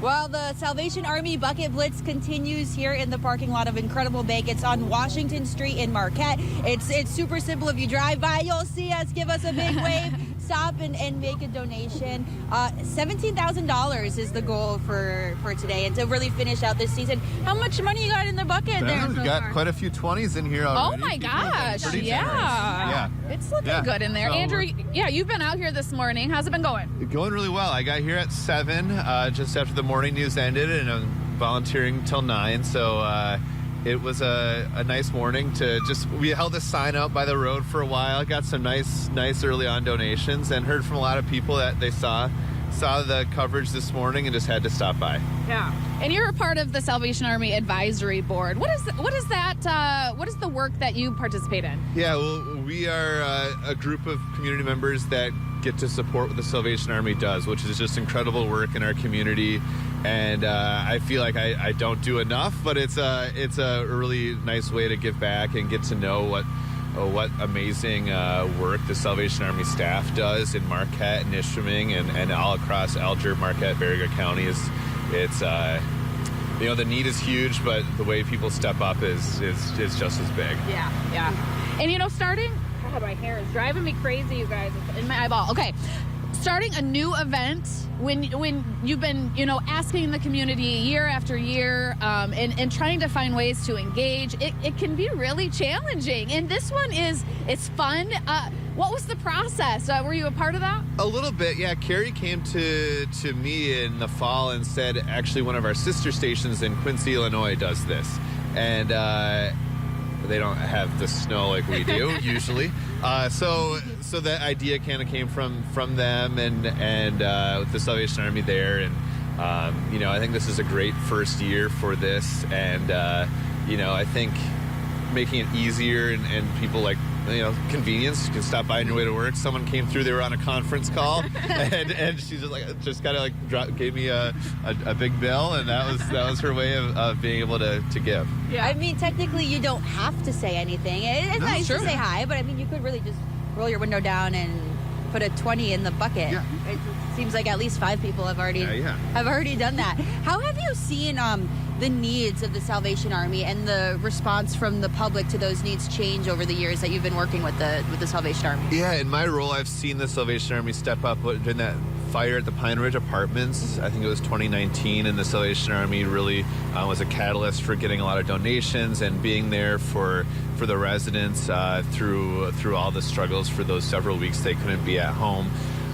Well, the Salvation Army Bucket Blitz continues here in the parking lot of Incredible Bake. It's on Washington Street in Marquette. It's super simple. If you drive by, you'll see us. Give us a big wave. Stop and make a donation. $17,000 is the goal for today, and to really finish out this season. How much money you got in the bucket there? We've got quite a few 20s in here already. Oh my gosh! Yeah, it's looking good in there. So Andrew, yeah, you've been out here this morning. How's it been going? Going really well. I got here at 7, just after the morning news ended, and I'm volunteering till 9. So it was a nice morning to we held a sign out by the road for a while. Got some nice early on donations, and heard from a lot of people that they saw the coverage this morning and just had to stop by. Yeah. And you're a part of the Salvation Army Advisory Board. What is the work that you participate in? Yeah, well, we are a group of community members that get to support what the Salvation Army does, which is just incredible work in our community. And I feel like I don't do enough, but it's a really nice way to give back and get to know what amazing work the Salvation Army staff does in Marquette and Ishpeming and all across Alger, Marquette, Baraga counties. It's the need is huge, but the way people step up is just as big. Yeah. And starting, God, my hair is driving me crazy, you guys. It's in my eyeball. Okay. Starting a new event when you've been, asking the community year after year and trying to find ways to engage, it can be really challenging. And this one it's fun. What was the process? Were you a part of that? A little bit, yeah. Carrie came to me in the fall and said, actually, one of our sister stations in Quincy, Illinois does this. And they don't have the snow like we do usually. So that idea kind of came from them and with the Salvation Army there. And, I think this is a great first year for this. And, I think making it easier and people like, convenience. You can stop by on your way to work. Someone came through, they were on a conference call, and she just kind of gave me a big bill, and that was her way of being able to give. Yeah. I mean, technically, you don't have to say anything. It's nice to say hi, but I mean, you could really just roll your window down and put a 20 in the bucket. Yeah. It seems like at least 5 people have already done that. How have you seen the needs of the Salvation Army and the response from the public to those needs change over the years that you've been working with the Salvation Army? Yeah, in my role, I've seen the Salvation Army step up during that fire at the Pine Ridge Apartments. I think it was 2019, and the Salvation Army really was a catalyst for getting a lot of donations and being there for the residents through all the struggles for those several weeks they couldn't be at home.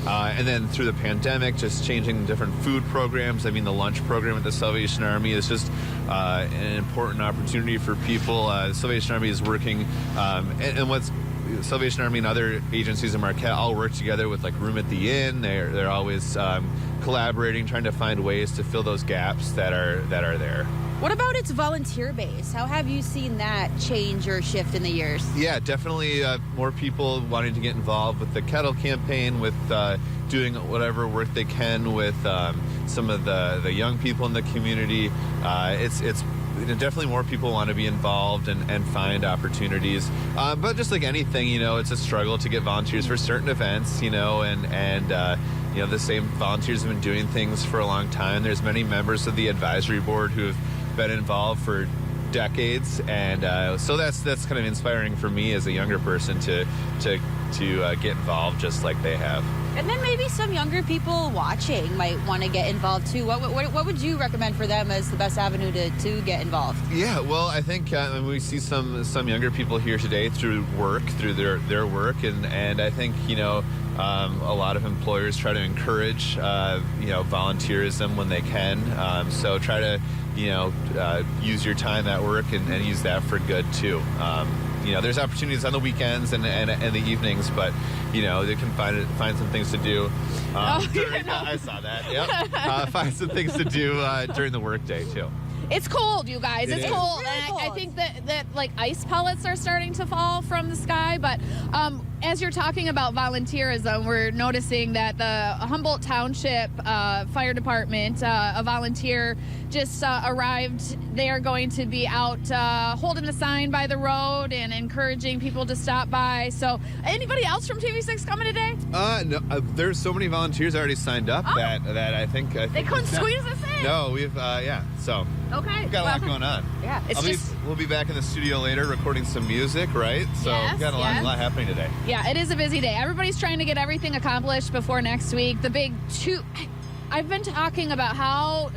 And then through the pandemic, just changing different food programs. I mean, the lunch program at the Salvation Army is just an important opportunity for people. The Salvation Army is working, and what's Salvation Army and other agencies in Marquette all work together with like Room at the Inn. They're always collaborating, trying to find ways to fill those gaps that are there. What about its volunteer base? How have you seen that change or shift in the years? Yeah, definitely more people wanting to get involved with the kettle campaign, with doing whatever work they can with some of the young people in the community. It's definitely more people want to be involved and find opportunities. But just like anything, it's a struggle to get volunteers for certain events, and the same volunteers have been doing things for a long time. There's many members of the advisory board who have been involved for decades, and so that's kind of inspiring for me as a younger person to get involved just like they have. And then maybe some younger people watching might want to get involved too. What would you recommend for them as the best avenue to get involved? Yeah, well, I think we see some younger people here today through their work, and I think a lot of employers try to encourage volunteerism when they can. So try to use your time at work and use that for good too. There's opportunities on the weekends and the evenings, but they can find some things to do. I saw that. Yep. Find some things to do during the workday too. It's cold, you guys. It's cold. Really cold. I think that like ice pellets are starting to fall from the sky. But as you're talking about volunteerism, we're noticing that the Humboldt Township Fire Department, a volunteer just arrived. They are going to be out holding a sign by the road and encouraging people to stop by. So anybody else from TV6 coming today? No, there's so many volunteers already signed up that I think they couldn't squeeze us in. No, we've so Okay. we've got a lot going on. Yeah, We'll be back in the studio later recording some music, right? So Yes, we've got a lot happening today. Yeah, it is a busy day. Everybody's trying to get everything accomplished before next week. The big I've been talking about how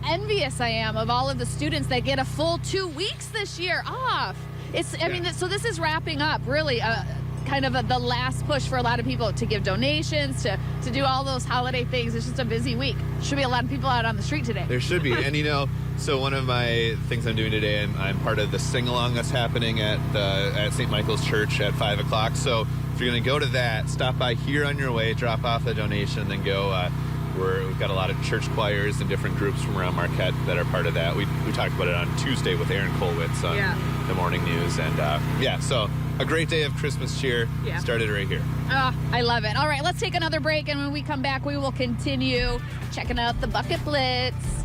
envious I am of all of the students that get a full 2 weeks this year off. So this is wrapping up really kind of the last push for a lot of people to give donations, to do all those holiday things. It's just a busy week. Should be a lot of people out on the street today. There should be. And so one of my things I'm doing today, I'm part of the sing-along that's happening at St. Michael's Church at 5 o'clock. So if you're going to go to that, stop by here on your way, drop off a donation, then go. We've got a lot of church choirs and different groups from around Marquette that are part of that. We talked about it on Tuesday with Aaron Kolwitz on the morning news. And so a great day of Christmas cheer started right here. I love it. All right, let's take another break. And when we come back, we will continue checking out the Bucket Blitz.